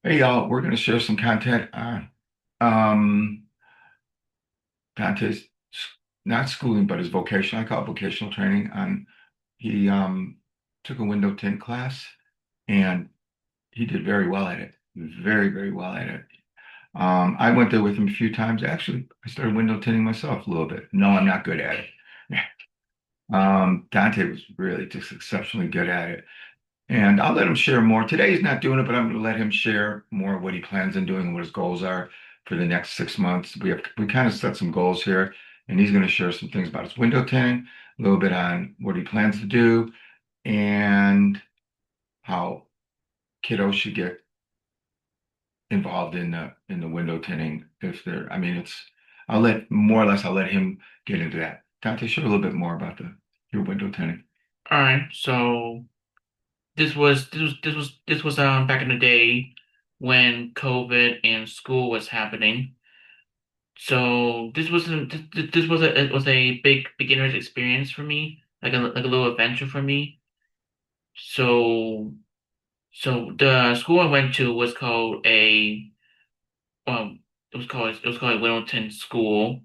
Hey y'all, we're going to share some content on um Dante's not schooling, but his vocational. I call it vocational training. On he took a window tint class and he did very well at it. Very, very well at it. I went there with him a few times. Actually, I started window tinting myself a little bit. No, I'm not good at it. Dante was really just exceptionally good at it. And I'll let him share more. Today he's not doing it, but I'm going to let him share more of what he plans on doing and what his goals are for the next 6 months. We kind of set some goals here, and he's going to share some things about his window tinting, a little bit on what he plans to do, and how kiddos should get involved in the window tinting if they're. I mean, it's. I'll let him get into that. Dante, share a little bit more about the your window tinting. All right, so this was back in the day when COVID and school was happening. So this was a big beginner's experience for me, like a little adventure for me. So the school I went to was called a Littleton School.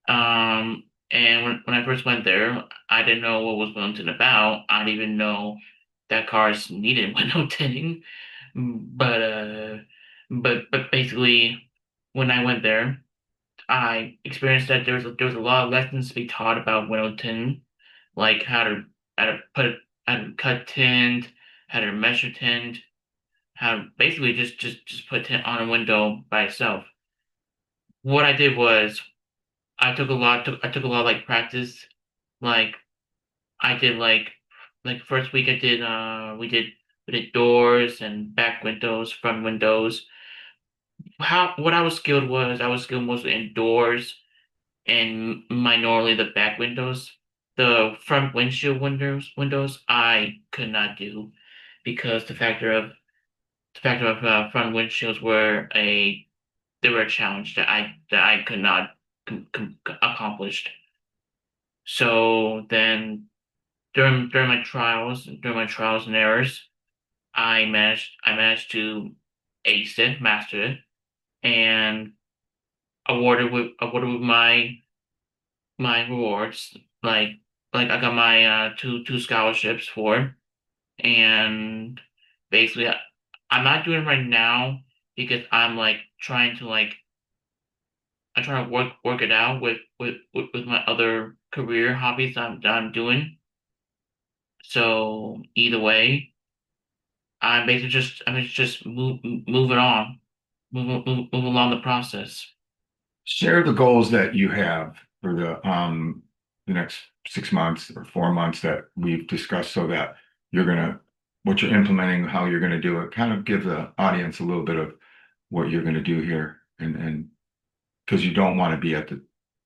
And when I first went there, I didn't know what was Littleton about. I didn't even know that cars needed window tinting. But but basically, when I went there, I experienced that there was a lot of lessons to be taught about window tinting, like how to put how to cut tint, how to measure tint, how to basically just put tint on a window by itself. What I did was I took a lot of like practice. Like I did like first week I did we did doors and back windows, front windows. How what I was skilled mostly in doors and minorly the back windows. The front windshield windows I could not do because the factor of front windshields were a they were a challenge that I could not accomplish. So then during my trials and errors, I managed to ace it, master it, and awarded with my rewards. Like I got my two scholarships for it, and basically I'm not doing it right now because I'm like trying to like I try to work it out with my other career hobbies that I'm doing. So either way, I'm just moving on, move along the process. Share the goals that you have for the next 6 months or 4 months that we've discussed so that you're gonna what you're implementing, how you're gonna do it. Kind of give the audience a little bit of what you're gonna do here and because you don't want to be at the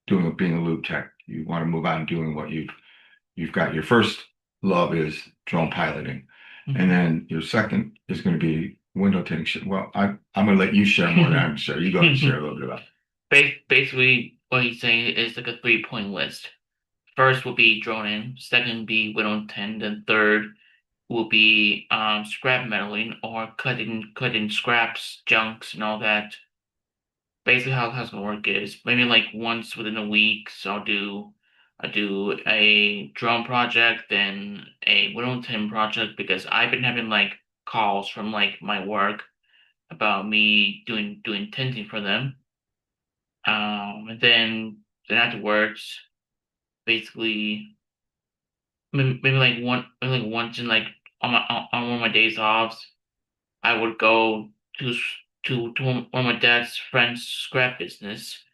doing being a loop tech. You want to move on doing what you've got. Your first love is drone piloting. And Mhm. then your second is going to be window tinting. Well, I'm going to let you share more than I'm sure. You go ahead and share a little bit about it. Basically, what he's saying is like a 3 point list. First will be droning, second will be whittle tend, and third will be scrap metaling or cutting scraps, junks, and all that. Basically, how it's gonna work is maybe like once within a week. So I do a drone project, then a whittle tend project because I've been having like calls from like my work about me doing tinting for them. And then afterwards, basically maybe like once in like on one of my days off, I would go to one of my dad's friend's scrap business.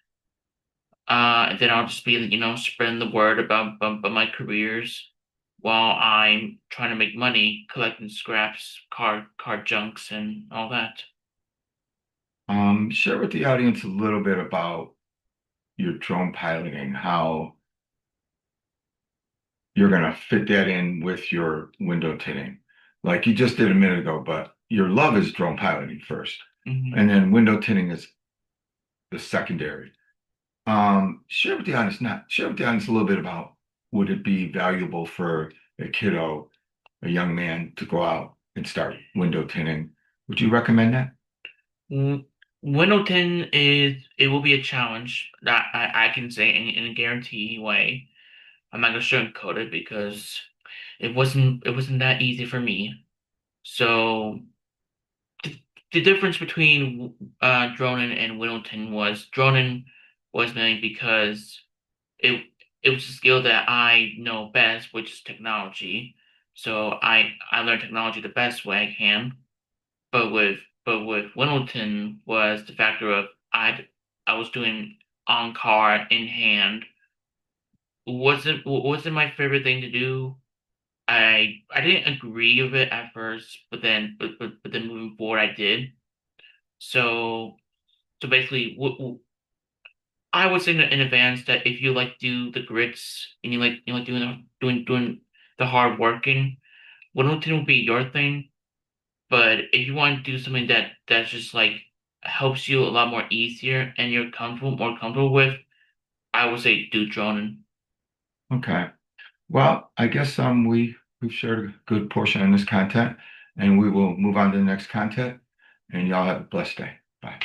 And then I'll just be spreading the word about my careers while I'm trying to make money collecting scraps, car junks, and all that. Share with the audience a little bit about your drone piloting, how you're going to fit that in with your window tinting. Like you just did a minute ago, but your love is drone piloting first. Hmm. And then window tinting is the secondary. Share with the audience, not share with the audience a little bit about would it be valuable for a kiddo, a young man to go out and start window tinting? Would you recommend that? W- Wendleton is it will be a challenge that I can say in a guarantee way. I'm not gonna sugarcoat it because it wasn't that easy for me. So the, the difference between Dronin and Whittleton was Dronin was mainly because it it was a skill that I know best, which is technology. So I learned technology the best way I can. But with Whittleton was the factor of I was doing on car in hand. Wasn't my favorite thing to do. I didn't agree with it at first, but then moving forward I did. So so basically, I would say in advance that if you like do the grits and you like doing the hard working, Whittleton will be your thing. But if you want to do something that's just like helps you a lot more easier and you're more comfortable with, I would say do droning. Okay. Well, I guess we've shared a good portion on this content, and we will move on to the next content. And y'all have a blessed day. Bye.